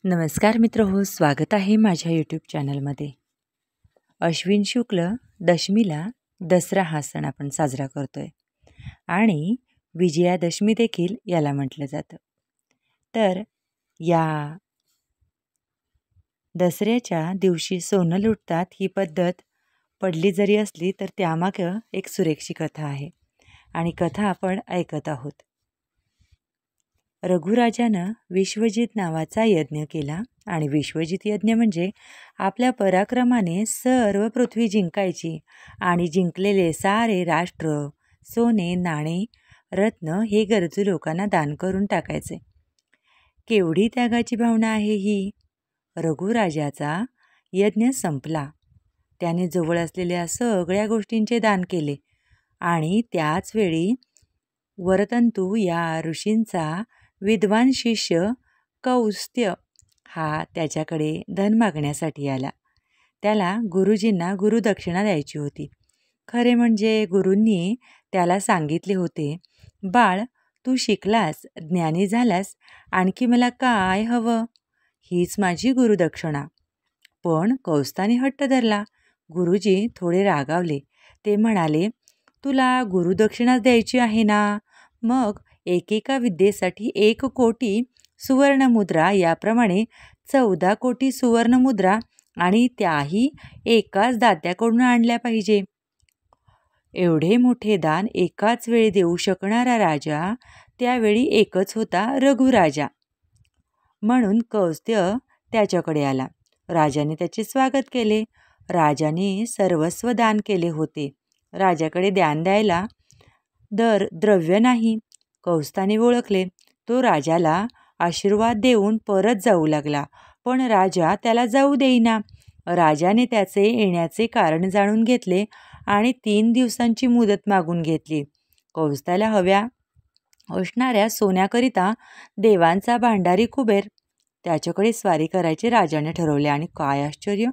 नमस्कार मित्रहो, स्वागत आहे माझ्या यूट्यूब चॅनलमध्ये. अश्विन शुक्ल दशमीला दसरा हा सण आपण साजरा करतो आहे आणि विजयादशमी देखील याला म्हटलं जातं. तर या दसऱ्याच्या दिवशी सोनं लुटतात ही पद्धत पडली जरी असली तर त्यामागं एक सुरेखशी कथा आहे आणि कथा आपण ऐकत आहोत. रघुराजानं विश्वजित नावाचा यज्ञ केला आणि विश्वजित यज्ञ म्हणजे आपल्या पराक्रमाने सर्व पृथ्वी जिंकायची आणि जिंकलेले सारे राष्ट्र सोने नाणे रत्न हे गरजू लोकांना दान करून टाकायचे. केवढी त्यागाची भावना आहे ही. रघुराजाचा यज्ञ संपला. त्याने जवळ असलेल्या सगळ्या गोष्टींचे दान केले आणि त्याच वेळी वरतंतू या ऋषींचा विद्वान शिष्य कौस्त्य हा त्याच्याकडे धन मागण्यासाठी आला. त्याला गुरुजींना गुरुदक्षिणा द्यायची होती. खरे म्हणजे गुरूंनी त्याला सांगितले होते, बाळ तू शिकलास, ज्ञानी झालास, आणखी मला काय हवं, हीच माझी गुरुदक्षिणा. पण कौस्ताने हट्ट धरला. गुरुजी थोडे रागावले. ते म्हणाले, तुला गुरुदक्षिणा द्यायची आहे ना, मग एकेका विद्येसाठी 1 कोटी सुवर्णमुद्रा याप्रमाणे 14 कोटी सुवर्णमुद्रा आणि त्याही एकाच दात्याकडून आणल्या पाहिजे. एवढे मोठे दान एकाच वेळी देऊ शकणारा राजा त्यावेळी एकच होता, रघुराजा. म्हणून कौस्त्य त्याच्याकडे आला. राजाने त्याचे स्वागत केले. राजाने सर्वस्व दान केले होते. राजाकडे दान द्यायला द्रव्य नाही. कौस्ताने ओळखले. तो राजाला आशीर्वाद देऊन परत जाऊ लागला, पण राजा त्याला जाऊ देईना. राजाने त्याचे येण्याचे कारण जाणून घेतले आणि 3 दिवसांची मुदत मागून घेतली. कौस्ताला हव्या असणाऱ्या सोन्याकरिता देवांचा भांडारी कुबेर त्याच्याकडे स्वारी करायचे राजाने ठरवले. आणि काय आश्चर्य,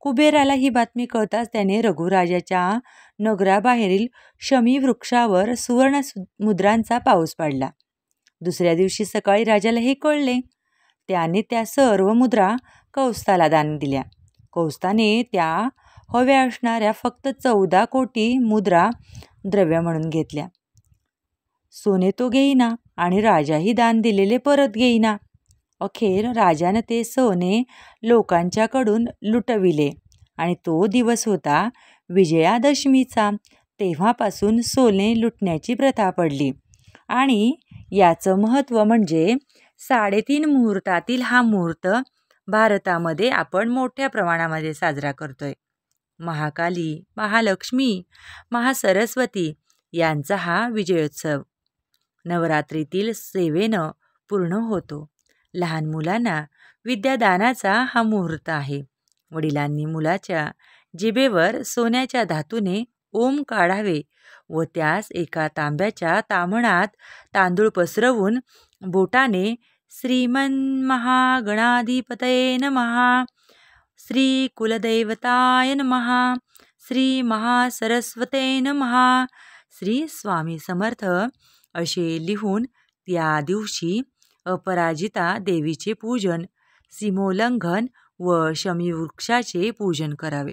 कुबेराला ही बातमी कळताच त्याने रघुराजाच्या नगराबाहेरील शमी वृक्षावर सुवर्ण मुद्रांचा पाऊस पाडला. दुसऱ्या दिवशी सकाळी राजाला हे कळले. त्याने त्या सर्व मुद्रा कौस्ताला दान दिल्या. कौस्ताने त्या हव्या असणाऱ्या फक्त 14 कोटी मुद्रा द्रव्य म्हणून घेतल्या. सोने तो घेईना आणि राजाही दान दिलेले परत घेईना. अखेर राजानं ते सोने लोकांच्याकडून लुटविले आणि तो दिवस होता विजयादशमीचा. तेव्हापासून सोने लुटण्याची प्रथा पडली आणि याचं महत्त्व म्हणजे 3.5 मुहूर्तातील हा मुहूर्त भारतामध्ये आपण मोठ्या प्रमाणामध्ये साजरा करतोय. महाकाली, महालक्ष्मी, महासरस्वती यांचा हा विजयोत्सव नवरात्रीतील सेवेनं पूर्ण होतो. लहान मुलांना विद्यादानाचा हा मुहूर्त आहे. वडिलांनी मुलाच्या जिभेवर सोन्याच्या धातूने ओम काढावे व त्यास एका तांब्याच्या ताम्हणात तांदूळ पसरवून बोटाने श्रीमन्महागणाधिपतये नमः, श्री कुलदैवताय नमः, श्री महासरस्वते नमः, श्री स्वामी समर्थ असे लिहून त्या दिवशी अपराजिता देवीचे पूजन, सीमोल्लंघन व शमीवृक्षाचे पूजन करावे.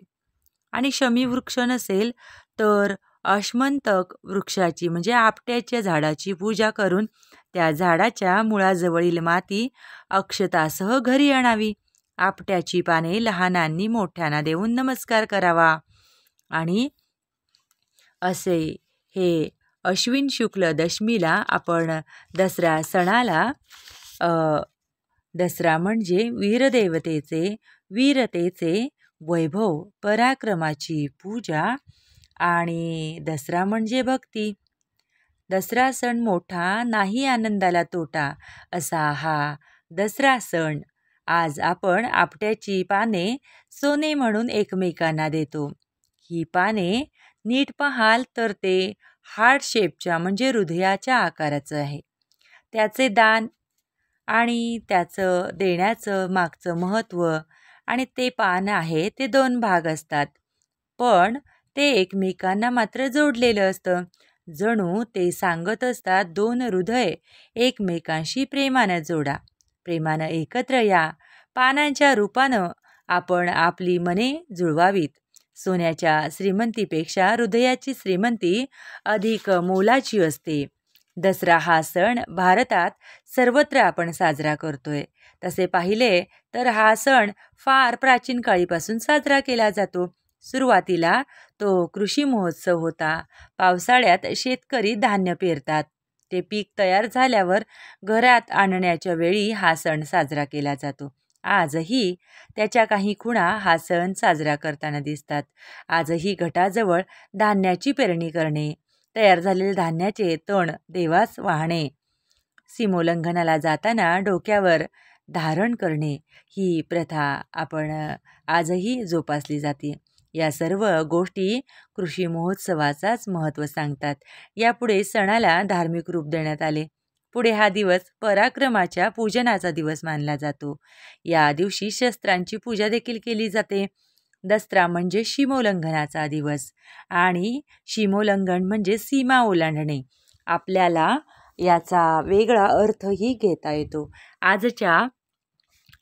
आणि शमीवृक्ष नसेल तर अश्मंतक वृक्षाची म्हणजे आपट्याच्या झाडाची पूजा करून त्या झाडाच्या मुळाजवळील माती अक्षतासह घरी आणावी. आपट्याची पाने लहानांनी मोठ्यांना देऊन नमस्कार करावा. आणि असे हे अश्विन शुक्ल दशमीला आपण दसरा सणाला दसरा म्हणजे वीरतेचे वैभव, पराक्रमाची पूजा आणि दसरा म्हणजे भक्ती. दसरा सण मोठा नाही आनंदाला तोटा असा हा दसरा सण. आज आपण आपट्याची पाने सोने म्हणून एकमेकांना देतो. ही पाने नीट पाहाल तर ते हार्ट शेपच्या म्हणजे हृदयाच्या आकाराचं आहे. त्याचे दान आणि त्याचं देण्याचं मागचं महत्त्व आणि ते पान आहे ते 2 भाग असतात, पण ते एकमेकांना मात्र जोडलेलं असतं. जणू ते सांगत असतात 2 हृदय एकमेकांशी प्रेमानं जोडा, प्रेमानं एकत्र या, पानांच्या रूपानं आपण आपली मने जुळवावीत. सोन्याच्या श्रीमंतीपेक्षा हृदयाची श्रीमंती अधिक मोलाची असते. दसरा हा सण भारतात सर्वत्र आपण साजरा करतोय. तसे पाहिले तर हा सण फार प्राचीन काळीपासून साजरा केला जातो. सुरुवातीला तो कृषी महोत्सव होता. पावसाळ्यात शेतकरी धान्य पेरतात. ते पीक तयार झाल्यावर घरात आणण्याच्या वेळी हा सण साजरा केला जातो. आजही त्याच्या काही खुणा हा सण साजरा करताना दिसतात. आजही घटाजवळ धान्याची पेरणी करणे, तयार झालेल्या धान्याचे तण देवास वाहणे, सीमोल्लंघनाला जाताना डोक्यावर धारण करणे, ही प्रथा आपण आजही जोपासली जाते. या सर्व गोष्टी कृषी महोत्सवाचाच महत्त्व सांगतात. यापुढे सणाला धार्मिक रूप देण्यात आले. पुढे हा दिवस पराक्रमाच्या पूजनाचा दिवस मानला जातो. या दिवशी शस्त्रांची पूजा देखील केली जाते. दसरा म्हणजे सीमोल्लंघनाचा दिवस आणि सीमोल्लंघन म्हणजे सीमा ओलांडणे. आपल्याला याचा वेगळा अर्थही घेता येतो. आजच्या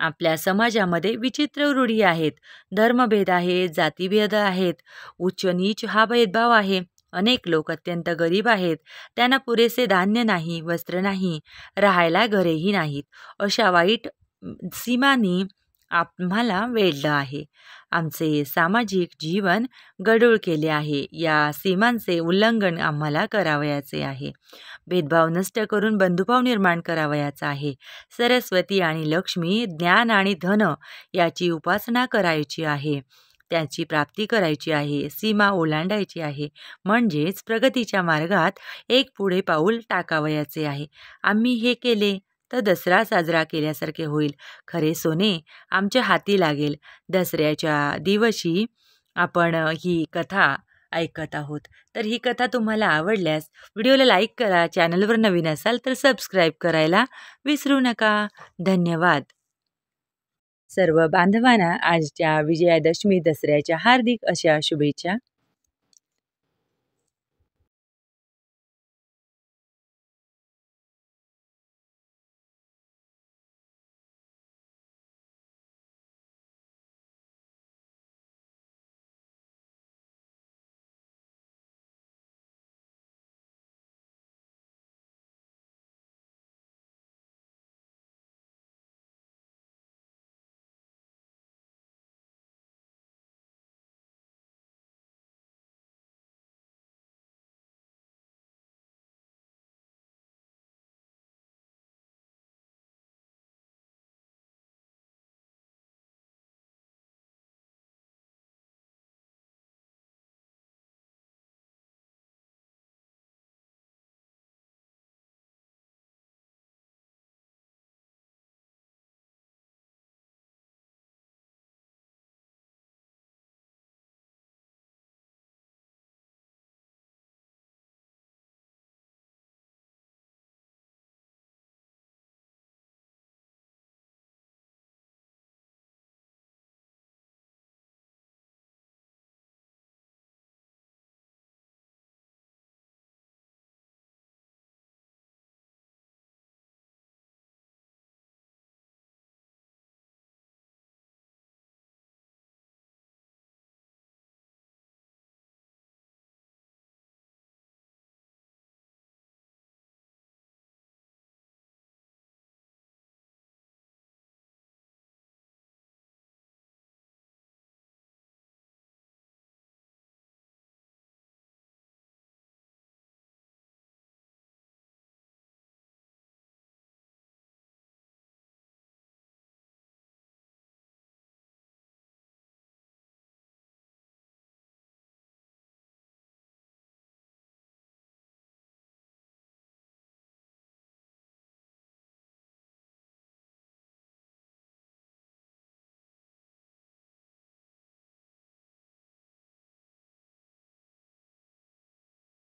आपल्या समाजामध्ये विचित्र रूढी आहेत. धर्मभेद आहेत, जातीभेद आहेत, उच्च नीच हा भेदभाव आहे. अनेक लोक अत्यंत गरीब आहेत. त्यांना पुरेसे धान्य नाही, वस्त्र नाही, राहायला घरेही नाहीत. अशा वाईट सीमांनी आम्हाला वेढलं आहे. आमचे सामाजिक जीवन गढूळ केले आहे. या सीमांचे उल्लंघन आम्हाला करावयाचे आहे. भेदभाव नष्ट करून बंधुभाव निर्माण करावयाचा आहे. सरस्वती आणि लक्ष्मी, ज्ञान आणि धन याची उपासना करायची आहे. त्याची प्राप्ती करायची आहे. सीमा ओलांडायची आहे. म्हणजेच प्रगतीच्या मार्गात एक पुढे पाऊल टाकावयाचे आहे. आम्ही हे केले तर दसरा साजरा केल्यासारखे होईल. खरे सोने आमच्या हाती लागेल. दसऱ्याच्या दिवशी आपण ही कथा ऐकत आहोत. तर ही कथा तुम्हाला आवडल्यास व्हिडिओला लाईक करा. चॅनलवर नवीन असाल तर सबस्क्राईब करायला विसरू नका. धन्यवाद. सर्व बांधवांना आजच्या विजयादशमी दसऱ्याच्या हार्दिक अशा शुभेच्छा.